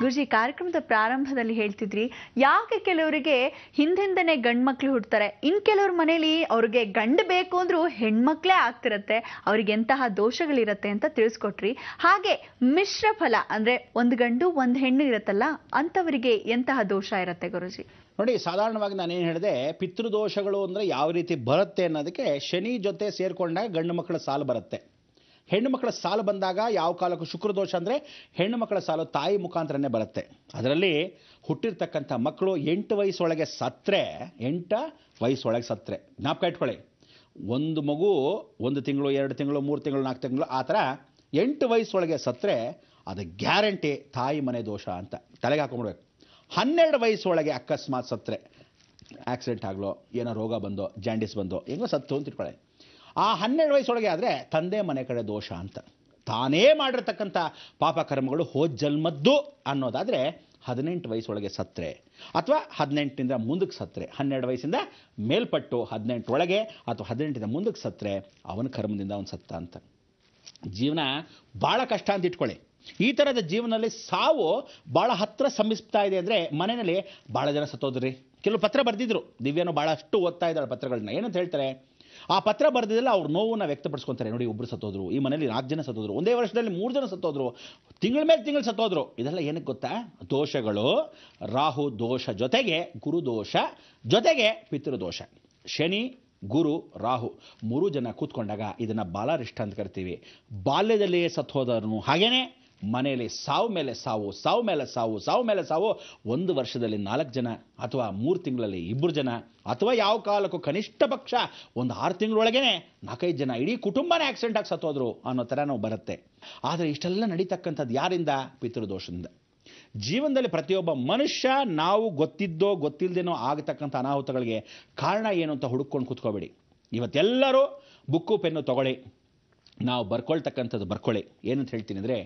ಗುರುಜಿ, ಕಾರ್ಯಕ್ರಮದ ಪ್ರಾರಂಭದಲ್ಲಿ ಹೇಳ್ತಿದ್ರಿ ಯಾಕೆ ಕೆಲವರಿಗೆ ಹಿಂದಿಂದನೇ ಗಂಡು ಮಕ್ಳು ಹುಡ್ತಾರೆ, ಇನ್ ಕೆಲವ್ರ ಮನೇಲಿ ಅವ್ರಿಗೆ ಗಂಡು ಬೇಕು ಅಂದ್ರೂ ಹೆಣ್ಮಕ್ಳೇ ಆಗ್ತಿರತ್ತೆ, ಅವ್ರಿಗೆ ಎಂತಹ ದೋಷಗಳಿರತ್ತೆ ಅಂತ ತಿಳಿಸ್ಕೊಟ್ರಿ. ಹಾಗೆ ಮಿಶ್ರ ಫಲ ಅಂದ್ರೆ ಒಂದು ಗಂಡು ಒಂದು ಹೆಣ್ಣು ಇರತ್ತಲ್ಲ, ಅಂತವರಿಗೆ ಎಂತಹ ದೋಷ ಇರತ್ತೆ ಗುರುಜಿ? ನೋಡಿ, ಸಾಧಾರಣವಾಗಿ ನಾನೇನು ಹೇಳಿದೆ, ಪಿತೃದೋಷಗಳು ಅಂದರೆ ಯಾವ ರೀತಿ ಬರುತ್ತೆ ಅನ್ನೋದಕ್ಕೆ ಶನಿ ಜೊತೆ ಸೇರಿಕೊಂಡಾಗ ಗಂಡು ಮಕ್ಕಳ ಸಾಲು ಬರುತ್ತೆ. ಹೆಣ್ಣು ಮಕ್ಕಳ ಸಾಲು ಬಂದಾಗ ಯಾವ ಕಾಲಕ್ಕೂ ಶುಕ್ರದೋಷ ಅಂದರೆ ಹೆಣ್ಣು ಮಕ್ಕಳ ಸಾಲು ತಾಯಿ ಮುಖಾಂತರನೇ ಬರುತ್ತೆ. ಅದರಲ್ಲಿ ಹುಟ್ಟಿರ್ತಕ್ಕಂಥ ಮಕ್ಕಳು 8 ವಯಸ್ಸೊಳಗೆ ಸತ್ತರೆ, 8 ವಯಸ್ಸೊಳಗೆ ಸತ್ತರೆ, ಜ್ಞಾಪಕ ಇಟ್ಕೊಳ್ಳಿ, ಒಂದು ಮಗು 1 ತಿಂಗಳು 2 ತಿಂಗಳು 3 ತಿಂಗಳು 4 ತಿಂಗಳು ಆ ಥರ 8 ವಯಸ್ಸೊಳಗೆ ಸತ್ತರೆ ಅದು ಗ್ಯಾರಂಟಿ ತಾಯಿ ಮನೆ ದೋಷ ಅಂತ ತಲೆಗೆ ಹಾಕೊಂಡ್ಬಿಡ್ಬೇಕು. 12 ವಯಸ್ಸೊಳಗೆ ಅಕಸ್ಮಾತ್ ಸತ್ತರೆ, ಆಕ್ಸಿಡೆಂಟ್ ಆಗಲೋ ಏನೋ ರೋಗ ಬಂದೋ ಜಾಂಡಿಸ್ ಬಂದೋ ಹೆಂಗೋ ಸತ್ತು ಅಂತ ಇಟ್ಕೊಳ್ಳಿ, ಆ 12 ವಯಸ್ಸೊಳಗೆ ಆದರೆ ತಂದೆ ಮನೆ ಕಡೆ ದೋಷ ಅಂತ. ತಾನೇ ಮಾಡಿರ್ತಕ್ಕಂಥ ಪಾಪ ಕರ್ಮಗಳು ಹೋದ ಜನ್ಮದ್ದು ಅನ್ನೋದಾದರೆ 18 ವಯಸ್ಸೊಳಗೆ ಸತ್ತರೆ, ಅಥವಾ 18ನಿಂದ ಮುಂದಕ್ಕೆ ಸತ್ತರೆ, 12 ವಯಸ್ಸಿಂದ ಮೇಲ್ಪಟ್ಟು 18 ಒಳಗೆ ಅಥವಾ 18ಇಂದ ಮುಂದಕ್ಕೆ ಸತ್ತರೆ ಅವನ ಕರ್ಮದಿಂದ ಅವನು ಸತ್ತ ಅಂತ. ಜೀವನ ಭಾಳ ಕಷ್ಟ ಅಂತ ಇಟ್ಕೊಳ್ಳಿ. ಈ ಥರದ ಜೀವನದಲ್ಲಿ ಸಾವು ಭಾಳ ಹತ್ತಿರ ಸಮೀಪಿಸ್ತಾ ಇದೆ ಅಂದರೆ ಮನೆಯಲ್ಲಿ ಭಾಳ ಜನ ಸತ್ತೋದ್ರಿ. ಕೆಲವು ಪತ್ರ ಬರೆದಿದ್ರು, ದಿವ್ಯನೂ ಭಾಳಷ್ಟು ಓದ್ತಾ ಇದ್ದಾಳೆ ಪತ್ರಗಳನ್ನ. ಏನಂತ ಹೇಳ್ತಾರೆ, ಆ ಪತ್ರ ಬರೆದಿದ್ದೆಲ್ಲ ಅವ್ರ ನೋವನ್ನ ವ್ಯಕ್ತಪಡಿಸ್ಕೊತಾರೆ. ನೋಡಿ, ಒಬ್ಬರು ಸತ್ತೋದ್ರು, ಈ ಮನೇಲಿ 4 ಜನ ಸತ್ತೋದ್ರು, ಒಂದೇ ವರ್ಷದಲ್ಲಿ 3 ಜನ ಸತ್ತೋದ್ರು, ತಿಂಗಳ ಮೇಲೆ ತಿಂಗಳು ಸತ್ತೋದ್ರು. ಇದೆಲ್ಲ ಏನಕ್ಕೆ ಗೊತ್ತಾ? ದೋಷಗಳು. ರಾಹು ದೋಷ ಜೊತೆಗೆ ಗುರು ದೋಷ ಜೊತೆಗೆ ಪಿತೃದೋಷ. ಶನಿ, ಗುರು, ರಾಹು 3 ಜನ ಕೂತ್ಕೊಂಡಾಗ ಇದನ್ನು ಬಾಲಾರಿಷ್ಟ ಅಂತ ಕರಿತೀವಿ. ಬಾಲ್ಯದಲ್ಲಿಯೇ ಸತ್ತೋದವನು, ಹಾಗೇನೆ ಮನೆಯಲ್ಲಿ ಸಾವು ಮೇಲೆ ಸಾವು, ಸಾವು ಮೇಲೆ ಸಾವು, ಸಾವು ಮೇಲೆ ಸಾವು, 1 ವರ್ಷದಲ್ಲಿ 4 ಜನ, ಅಥವಾ 3 ತಿಂಗಳಲ್ಲಿ 2 ಜನ, ಅಥವಾ ಯಾವ ಕಾಲಕ್ಕೂ ಕನಿಷ್ಠ ಪಕ್ಷ ಒಂದು 6 ತಿಂಗಳೊಳಗೇನೆ 4-5 ಜನ, ಇಡೀ ಕುಟುಂಬನೇ ಆಕ್ಸಿಡೆಂಟ್ ಆಗಿ ಸತ್ತೋದ್ರು ಅನ್ನೋ ಥರ ನಾವು ಬರುತ್ತೆ. ಆದರೆ ಇಷ್ಟೆಲ್ಲ ನಡೀತಕ್ಕಂಥದ್ದು ಯಾರಿಂದ? ಪಿತೃದೋಷದಿಂದ. ಜೀವನದಲ್ಲಿ ಪ್ರತಿಯೊಬ್ಬ ಮನುಷ್ಯ ನಾವು ಗೊತ್ತಿದ್ದೋ ಗೊತ್ತಿಲ್ಲದೇನೋ ಆಗತಕ್ಕಂಥ ಅನಾಹುತಗಳಿಗೆ ಕಾರಣ ಏನು ಅಂತ ಹುಡುಕೊಂಡು ಕೂತ್ಕೋಬೇಡಿ. ಇವತ್ತೆಲ್ಲರೂ ಬುಕ್ಕು ಪೆನ್ನು ತಗೊಳ್ಳಿ, ನಾವು ಬರ್ಕೊಳ್ತಕ್ಕಂಥದ್ದು ಬರ್ಕೊಳ್ಳಿ. ಏನಂತ ಹೇಳ್ತೀನಿ ಅಂದರೆ,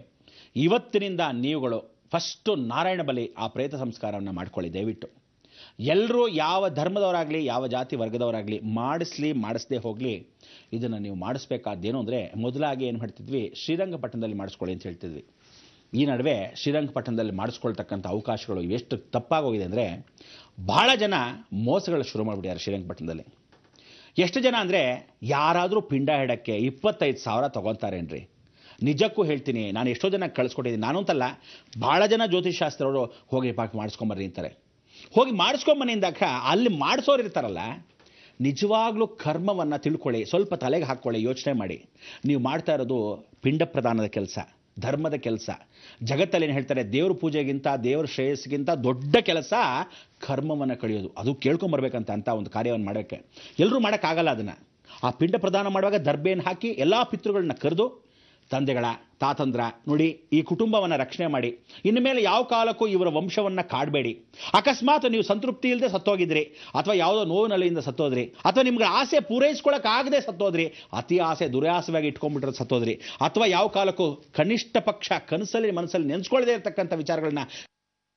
ಇವತ್ತಿನಿಂದ ನೀವುಗಳು ಫಸ್ಟು ನಾರಾಯಣ ಬಲಿ, ಆ ಪ್ರೇತ ಸಂಸ್ಕಾರವನ್ನು ಮಾಡ್ಕೊಳ್ಳಿ ದಯವಿಟ್ಟು. ಎಲ್ಲರೂ ಯಾವ ಧರ್ಮದವರಾಗಲಿ ಯಾವ ಜಾತಿ ವರ್ಗದವರಾಗಲಿ ಮಾಡಿಸದೇ ಹೋಗಲಿ, ಇದನ್ನು ನೀವು ಮಾಡಿಸ್ಬೇಕಾದ್ದೇನು ಅಂದರೆ, ಮೊದಲಾಗಿ ಏನು ಮಾಡ್ತಿದ್ವಿ, ಶ್ರೀರಂಗಪಟ್ಟಣದಲ್ಲಿ ಮಾಡಿಸ್ಕೊಳ್ಳಿ ಅಂತ ಹೇಳ್ತಿದ್ವಿ. ಈ ನಡುವೆ ಶ್ರೀರಂಗಪಟ್ಟಣದಲ್ಲಿ ಮಾಡಿಸ್ಕೊಳ್ತಕ್ಕಂಥ ಅವಕಾಶಗಳು ಎಷ್ಟು ತಪ್ಪಾಗೋಗಿದೆ ಅಂದರೆ, ಭಾಳ ಜನ ಮೋಸಗಳು ಶುರು ಮಾಡಿಬಿಟ್ಟಿದ್ದಾರೆ ಶ್ರೀರಂಗಪಟ್ಟಣದಲ್ಲಿ. ಎಷ್ಟು ಜನ ಅಂದರೆ, ಯಾರಾದರೂ ಪಿಂಡ ಇಡಕ್ಕೆ 25,000 ತೊಗೊತಾರೇನ್ರಿ? ನಿಜಕ್ಕೂ ಹೇಳ್ತೀನಿ, ನಾನು ಎಷ್ಟೋ ಜನ ಕಳಿಸ್ಕೊಟ್ಟಿದ್ದೀನಿ. ನಾನು ಅಂತಲ್ಲ, ಭಾಳ ಜನ ಜ್ಯೋತಿಷಾಸ್ತ್ರವರು ಹೋಗಿ ಮಾಡಿಸ್ಕೊಂಬರ್ರಿ ಅಂತಾರೆ. ಹೋಗಿ ಮಾಡಿಸ್ಕೊಂಬನ್ನಿ ಅಂದಾಗ ಅಲ್ಲಿ ಮಾಡಿಸೋರು ಇರ್ತಾರಲ್ಲ, ನಿಜವಾಗ್ಲೂ ಕರ್ಮವನ್ನು ತಿಳ್ಕೊಳ್ಳಿ, ಸ್ವಲ್ಪ ತಲೆಗೆ ಹಾಕ್ಕೊಳ್ಳಿ, ಯೋಚನೆ ಮಾಡಿ. ನೀವು ಮಾಡ್ತಾ ಇರೋದು ಪಿಂಡ ಪ್ರದಾನದ ಕೆಲಸ, ಧರ್ಮದ ಕೆಲಸ. ಜಗತ್ತಲ್ಲಿ ಏನು ಹೇಳ್ತಾರೆ, ದೇವ್ರ ಪೂಜೆಗಿಂತ ದೇವ್ರ ಶ್ರೇಯಸ್ಸಿಗಿಂತ ದೊಡ್ಡ ಕೆಲಸ ಕರ್ಮವನ್ನು ಕಳೆಯೋದು. ಅದು ಕೇಳ್ಕೊಂಬರ್ಬೇಕಂತ ಅಂತ ಒಂದು ಕಾರ್ಯವನ್ನು ಮಾಡೋಕ್ಕೆ ಎಲ್ಲರೂ ಮಾಡೋಕ್ಕಾಗಲ್ಲ. ಅದನ್ನು ಆ ಪಿಂಡ ಪ್ರದಾನ ಮಾಡುವಾಗ ದರ್ಬೆಯನ್ನು ಹಾಕಿ ಎಲ್ಲ ಪಿತೃಗಳನ್ನ ಕರೆದು, ತಂದೆಗಳ ತಾತಂದ್ರ ನೋಡಿ, ಈ ಕುಟುಂಬವನ್ನು ರಕ್ಷಣೆ ಮಾಡಿ, ಇನ್ನು ಮೇಲೆ ಯಾವ ಕಾಲಕ್ಕೂ ಇವರ ವಂಶವನ್ನು ಕಾಡಬೇಡಿ. ಅಕಸ್ಮಾತ್ ನೀವು ಸಂತೃಪ್ತಿ ಇಲ್ಲದೆ ಸತ್ತೋಗಿದ್ರಿ, ಅಥವಾ ಯಾವುದೋ ನೋವಿನಲ್ಲಿಂದ ಸತ್ತೋದ್ರಿ, ಅಥವಾ ನಿಮ್ಗೆ ಆಸೆ ಪೂರೈಸ್ಕೊಳ್ಳೋಕ್ಕಾಗದೆ ಸತ್ತೋದ್ರಿ, ಅತಿ ಆಸೆ ದುರಾಸೆಯಾಗಿ ಇಟ್ಕೊಂಡ್ಬಿಟ್ರೆ ಸತ್ತೋದ್ರಿ, ಅಥವಾ ಯಾವ ಕಾಲಕ್ಕೂ ಕನಿಷ್ಠ ಪಕ್ಷ ಕನಸಲ್ಲಿ ಮನಸ್ಸಲ್ಲಿ ನೆನೆಸ್ಕೊಳ್ಳದೇ ಇರತಕ್ಕಂಥ ವಿಚಾರಗಳನ್ನ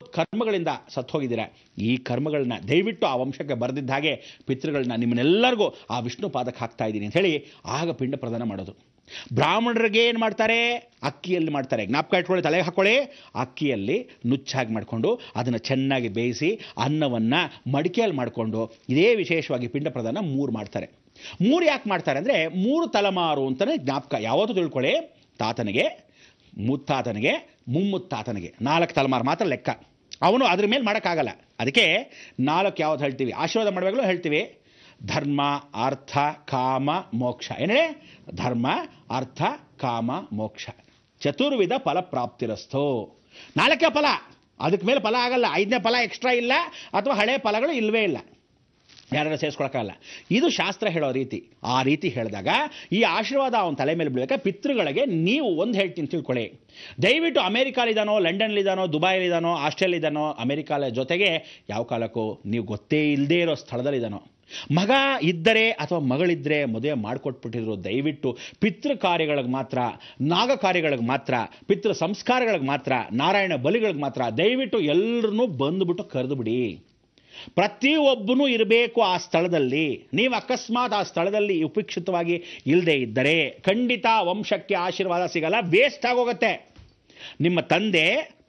ಕರ್ಮಗಳಿಂದ ಸತ್ತೋಗಿದ್ದೀರಾ, ಈ ಕರ್ಮಗಳನ್ನ ದಯವಿಟ್ಟು ಆ ವಂಶಕ್ಕೆ ಬರೆದಿದ್ದ ಹಾಗೆ ಪಿತೃಗಳನ್ನ ನಿಮ್ಮನ್ನೆಲ್ಲರಿಗೂ ಆ ವಿಷ್ಣು ಪಾದಕ್ಕೆ ಹಾಕ್ತಾ ಇದ್ದೀನಿ ಅಂತ ಹೇಳಿ ಆಗ ಪಿಂಡ ಪ್ರದಾನ ಮಾಡೋದು. ಬ್ರಾಹ್ಮಣರಿಗೆ ಏನು ಮಾಡ್ತಾರೆ, ಅಕ್ಕಿಯಲ್ಲಿ ಮಾಡ್ತಾರೆ. ಜ್ಞಾಪಕ ಇಟ್ಕೊಳ್ಳಿ, ತಲೆಗೆ ಹಾಕ್ಕೊಳ್ಳಿ. ಅಕ್ಕಿಯಲ್ಲಿ ನುಚ್ಚಾಗಿ ಮಾಡಿಕೊಂಡು ಅದನ್ನು ಚೆನ್ನಾಗಿ ಬೇಯಿಸಿ ಅನ್ನವನ್ನು ಮಡಿಕೆಯಲ್ಲಿ ಮಾಡಿಕೊಂಡು ಇದೇ ವಿಶೇಷವಾಗಿ ಪಿಂಡ ಪ್ರದಾನ 3 ಮಾಡ್ತಾರೆ. 3 ಯಾಕೆ ಮಾಡ್ತಾರೆ ಅಂದರೆ, 3 ತಲೆಮಾರು ಅಂತಲೇ ಜ್ಞಾಪಕ ಯಾವತ್ತೂ ತಿಳ್ಕೊಳ್ಳಿ. ತಾತನಿಗೆ, ಮುತ್ತಾತನಿಗೆ, ಮುಮ್ಮುತ್ತಾತನಿಗೆ 4 ತಲೆಮಾರು ಮಾತ್ರ ಲೆಕ್ಕ. ಅವನು ಅದ್ರ ಮೇಲೆ ಮಾಡೋಕ್ಕಾಗಲ್ಲ. ಅದಕ್ಕೆ 4 ಯಾವ್ದು ಹೇಳ್ತೀವಿ, ಆಶೀರ್ವಾದ ಮಾಡಬೇಕಲ್ಲೂ ಹೇಳ್ತೀವಿ, ಧರ್ಮ ಅರ್ಥ ಕಾಮ ಮೋಕ್ಷ. ಏನೇ ಧರ್ಮ ಅರ್ಥ ಕಾಮ ಮೋಕ್ಷ, ಚತುರ್ವಿಧ ಫಲ ಪ್ರಾಪ್ತಿರಸ್ತು. 4 ಫಲ, ಅದಕ್ಕೆ ಮೇಲೆ ಫಲ ಆಗಲ್ಲ. 5ನೇ ಫಲ ಎಕ್ಸ್ಟ್ರಾ ಇಲ್ಲ, ಅಥವಾ ಹಳೆ ಫಲಗಳು ಇಲ್ಲವೇ ಇಲ್ಲ, ಯಾರು ಸೇರಿಸ್ಕೊಳಕ್ಕಾಗಲ್ಲ. ಇದು ಶಾಸ್ತ್ರ ಹೇಳೋ ರೀತಿ. ಆ ರೀತಿ ಹೇಳಿದಾಗ ಈ ಆಶೀರ್ವಾದ ಅವನ ತಲೆ ಮೇಲೆ ಬೀಳಕ್ಕೆ ಪಿತೃಗಳಿಗೆ ನೀವು ಒಂದು ಹೇಳ್ತೀನಿ ತಿಳ್ಕೊಳ್ಳಿ. ದಯವಿಟ್ಟು ಅಮೇರಿಕಾಲಿದ್ದಾನೋ, ಲಂಡನ್ಲಿದ್ದಾನೋ, ದುಬೈಲಿದ್ದಾನೋ, ಆಸ್ಟ್ರೇಲಿಯಾದಾನೋ, ಅಮೇರಿಕಾಲ ಜೊತೆಗೆ ಯಾವ ಕಾಲಕ್ಕೂ ನೀವು ಗೊತ್ತೇ ಇಲ್ಲದೇ ಇರೋ ಸ್ಥಳದಲ್ಲಿದ್ದಾನೋ, ಮಗ ಇದ್ದರೆ ಅಥವಾ ಮಗಳಿದ್ದರೆ ಮದುವೆ ಮಾಡಿಕೊಟ್ಬಿಟ್ಟಿದ್ರು. ದಯವಿಟ್ಟು ಪಿತೃ ಕಾರ್ಯಗಳಿಗೆ ಮಾತ್ರ, ನಾಗ ಕಾರ್ಯಗಳಿಗೆ ಮಾತ್ರ, ಪಿತೃ ಸಂಸ್ಕಾರಗಳಿಗೆ ಮಾತ್ರ, ನಾರಾಯಣ ಬಲಿಗಳಿಗೆ ಮಾತ್ರ ದಯವಿಟ್ಟು ಎಲ್ಲರನ್ನೂ ಬಂದುಬಿಟ್ಟು ಕರೆದು ಬಿಡಿ. ಪ್ರತಿಯೊಬ್ಬನೂ ಇರಬೇಕು ಆ ಸ್ಥಳದಲ್ಲಿ. ನೀವು ಅಕಸ್ಮಾತ್ ಆ ಸ್ಥಳದಲ್ಲಿ ಉಪೇಕ್ಷಿತವಾಗಿ ಇಲ್ಲದೆ ಇದ್ದರೆ ಖಂಡಿತ ವಂಶಕ್ಕೆ ಆಶೀರ್ವಾದ ಸಿಗಲ್ಲ, ವೇಸ್ಟ್ ಆಗೋಗುತ್ತೆ. ನಿಮ್ಮ ತಂದೆ,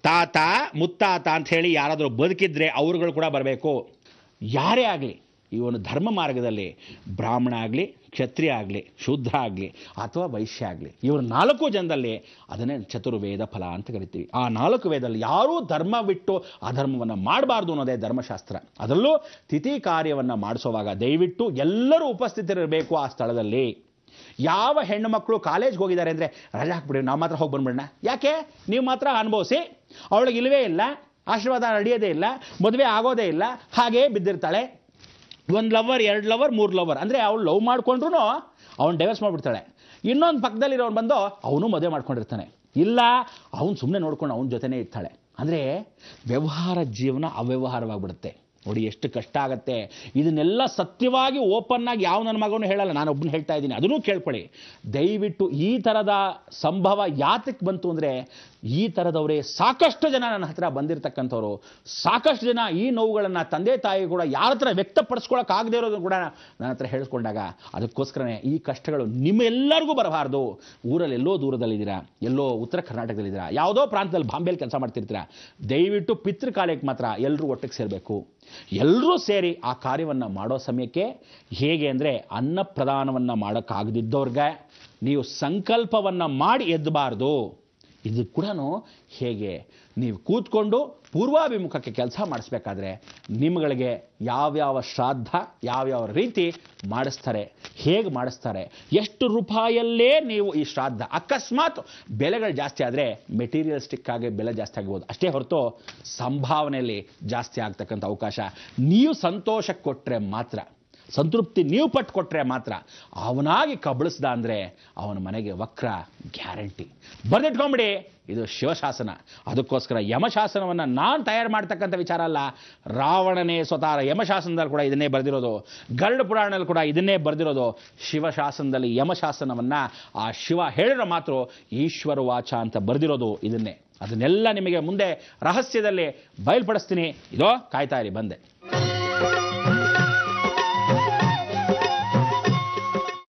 ತಾತ, ಮುತ್ತಾತ ಅಂತ ಹೇಳಿ ಯಾರಾದರೂ ಬದುಕಿದ್ರೆ ಅವರುಗಳು ಕೂಡ ಬರಬೇಕು. ಯಾರೇ ಆಗಲಿ ಈ ಒಂದು ಧರ್ಮ ಮಾರ್ಗದಲ್ಲಿ, ಬ್ರಾಹ್ಮಣ ಆಗಲಿ, ಕ್ಷತ್ರಿಯ ಆಗಲಿ, ಶೂದ್ರ ಆಗಲಿ ಅಥವಾ ವೈಶ್ಯ ಆಗಲಿ, ಇವರು 4 ಜನದಲ್ಲಿ ಅದನ್ನೇ ಚತುರ್ವೇದ ಫಲ ಅಂತ ಕರಿತೀವಿ. ಆ 4 ವೇದದಲ್ಲಿ ಯಾರೂ ಧರ್ಮ ಬಿಟ್ಟು ಅಧರ್ಮವನ್ನು ಮಾಡಬಾರ್ದು ಅನ್ನೋದೇ ಧರ್ಮಶಾಸ್ತ್ರ. ಅದರಲ್ಲೂ ತಿಥಿ ಕಾರ್ಯವನ್ನು ಮಾಡಿಸುವಾಗ ದಯವಿಟ್ಟು ಎಲ್ಲರೂ ಉಪಸ್ಥಿತರಿರಬೇಕು ಆ ಸ್ಥಳದಲ್ಲಿ. ಯಾವ ಹೆಣ್ಣು ಮಕ್ಕಳು ಕಾಲೇಜ್ಗೆ ಹೋಗಿದ್ದಾರೆ ಅಂದರೆ ರಜಾ ಹಾಕ್ಬಿಡಿ, ನಾವು ಮಾತ್ರ ಹೋಗಿ ಬಂದ್ಬಿಡೋಣ. ಯಾಕೆ? ನೀವು ಮಾತ್ರ ಅನುಭವಿಸಿ, ಅವಳಿಗೆ ಇಲ್ಲವೇ ಇಲ್ಲ, ಆಶೀರ್ವಾದ ನಡೆಯೋದೇ ಇಲ್ಲ, ಮದುವೆ ಆಗೋದೇ ಇಲ್ಲ, ಹಾಗೇ ಬಿದ್ದಿರ್ತಾಳೆ. 1 ಲವರ್, 2 ಲವರ್, 3 ಲವರ್ ಅಂದರೆ ಅವಳು ಲವ್ ಮಾಡ್ಕೊಂಡ್ರು ಅವನು ಡೈವರ್ಸ್ ಮಾಡಿಬಿಡ್ತಾಳೆ. ಇನ್ನೊಂದು ಪಕ್ಕದಲ್ಲಿರೋನು ಬಂದು ಅವನು ಮದುವೆ ಮಾಡ್ಕೊಂಡಿರ್ತಾನೆ. ಇಲ್ಲ, ಅವನು ಸುಮ್ಮನೆ ನೋಡ್ಕೊಂಡು ಅವನ ಜೊತೆನೇ ಇರ್ತಾಳೆ. ಅಂದರೆ ವ್ಯವಹಾರ ಜೀವನ ಅವ್ಯವಹಾರವಾಗಿಬಿಡುತ್ತೆ. ನೋಡಿ ಎಷ್ಟು ಕಷ್ಟ ಆಗುತ್ತೆ. ಇದನ್ನೆಲ್ಲ ಸತ್ಯವಾಗಿ ಓಪನ್ ಆಗಿ ಯಾವ ನನ್ನ ಮಗನೂ ಹೇಳಲ್ಲ, ನಾನು ಒಬ್ಬನು ಹೇಳ್ತಾ ಇದ್ದೀನಿ, ಅದನ್ನೂ ಕೇಳ್ಕೊಳ್ಳಿ ದಯವಿಟ್ಟು. ಈ ಥರದ ಸಂಭವ ಯಾತಕ್ಕೆ ಬಂತು ಅಂದರೆ ಈ ಥರದವರೇ ಸಾಕಷ್ಟು ಜನ ನನ್ನ ಹತ್ರ ಬಂದಿರತಕ್ಕಂಥವ್ರು, ಸಾಕಷ್ಟು ಜನ ಈ ನೋವುಗಳನ್ನು ತಂದೆ ತಾಯಿ ಕೂಡ ಯಾರ ಹತ್ರ ವ್ಯಕ್ತಪಡಿಸ್ಕೊಳ್ಳೋಕ್ಕಾಗದೇ ಇರೋದು ಕೂಡ ನನ್ನ ಹತ್ರ ಹೇಳಿಸ್ಕೊಂಡಾಗ, ಅದಕ್ಕೋಸ್ಕರನೇ ಈ ಕಷ್ಟಗಳು ನಿಮ್ಮೆಲ್ಲರಿಗೂ ಬರಬಾರ್ದು. ಊರಲ್ಲಿ ಎಲ್ಲೋ ದೂರದಲ್ಲಿದ್ದೀರಾ, ಎಲ್ಲೋ ಉತ್ತರ ಕರ್ನಾಟಕದಲ್ಲಿದ್ದೀರಾ, ಯಾವುದೋ ಪ್ರಾಂತದಲ್ಲಿ ಬಾಂಬೆಯಲ್ಲಿ ಕೆಲಸ ಮಾಡ್ತಿರ್ತೀರಾ, ದಯವಿಟ್ಟು ಪಿತೃಕಾಲಕ್ಕೆ ಮಾತ್ರ ಎಲ್ಲರೂ ಒಟ್ಟಿಗೆ ಸೇರಬೇಕು. ಎಲ್ಲರೂ ಸೇರಿ ಆ ಕಾರ್ಯವನ್ನು ಮಾಡೋ ಸಮಯಕ್ಕೆ ಹೇಗೆ ಅಂದರೆ ಅನ್ನಪ್ರದಾನವನ್ನು ಮಾಡೋಕ್ಕಾಗದಿದ್ದವ್ರಿಗೆ ನೀವು ಸಂಕಲ್ಪವನ್ನು ಮಾಡಿ ಎದ್ದಬಾರ್ದು. ಇದು ಕೂಡ ಹೇಗೆ ನೀವು ಕೂತ್ಕೊಂಡು ಪೂರ್ವಾಭಿಮುಖಕ್ಕೆ ಕೆಲಸ ಮಾಡಿಸ್ಬೇಕಾದ್ರೆ ನಿಮ್ಗಳಿಗೆ ಯಾವ್ಯಾವ ಶ್ರಾದ್ದ ಯಾವ್ಯಾವ ರೀತಿ ಮಾಡಿಸ್ತಾರೆ, ಹೇಗೆ ಮಾಡಿಸ್ತಾರೆ, ಎಷ್ಟು ರೂಪಾಯಲ್ಲೇ ನೀವು ಈ ಶ್ರಾದ್ದ, ಅಕಸ್ಮಾತ್ ಬೆಲೆಗಳು ಜಾಸ್ತಿ ಆದರೆ ಮೆಟೀರಿಯಲಿಸ್ಟಿಕ್ ಆಗಿ ಬೆಲೆ ಜಾಸ್ತಿ ಆಗ್ಬೋದು, ಅಷ್ಟೇ ಹೊರತು ಸಂಭಾವನೆಯಲ್ಲಿ ಜಾಸ್ತಿ ಆಗ್ತಕ್ಕಂಥ ಅವಕಾಶ. ನೀವು ಸಂತೋಷಕ್ಕೆ ಕೊಟ್ಟರೆ ಮಾತ್ರ, ಸಂತೃಪ್ತಿ ನೀವು ಪಟ್ಟು ಕೊಟ್ಟರೆ ಮಾತ್ರ, ಅವನಾಗಿ ಕಬಳಿಸ್ದ ಅಂದರೆ ಅವನ ಮನೆಗೆ ವಕ್ರ ಗ್ಯಾರಂಟಿ. ಬರೆದಿಟ್ಕೊಂಬಿಡಿ, ಇದು ಶಿವಶಾಸನ. ಅದಕ್ಕೋಸ್ಕರ ಯಮಶಾಸನವನ್ನು ನಾನು ತಯಾರು ಮಾಡ್ತಕ್ಕಂಥ ವಿಚಾರ ಅಲ್ಲ, ರಾವಣನೇ ಸ್ವತಃ ಯಮಶಾಸನದಲ್ಲಿ ಕೂಡ ಇದನ್ನೇ ಬರೆದಿರೋದು, ಗರುಡ ಪುರಾಣದಲ್ಲಿ ಕೂಡ ಇದನ್ನೇ ಬರೆದಿರೋದು. ಶಿವಶಾಸನದಲ್ಲಿ ಯಮಶಾಸನವನ್ನು ಆ ಶಿವ ಹೇಳಿರೋ ಮಾತ್ರ ಈಶ್ವರ ವಾಚ ಅಂತ ಬರೆದಿರೋದು ಇದನ್ನೇ. ಅದನ್ನೆಲ್ಲ ನಿಮಗೆ ಮುಂದೆ ರಹಸ್ಯದಲ್ಲಿ ಬಯಲ್ಪಡಿಸ್ತೀನಿ. ಇದೋ ಕಾಯ್ತಾ ಇರಿ, ಬಂದೆ.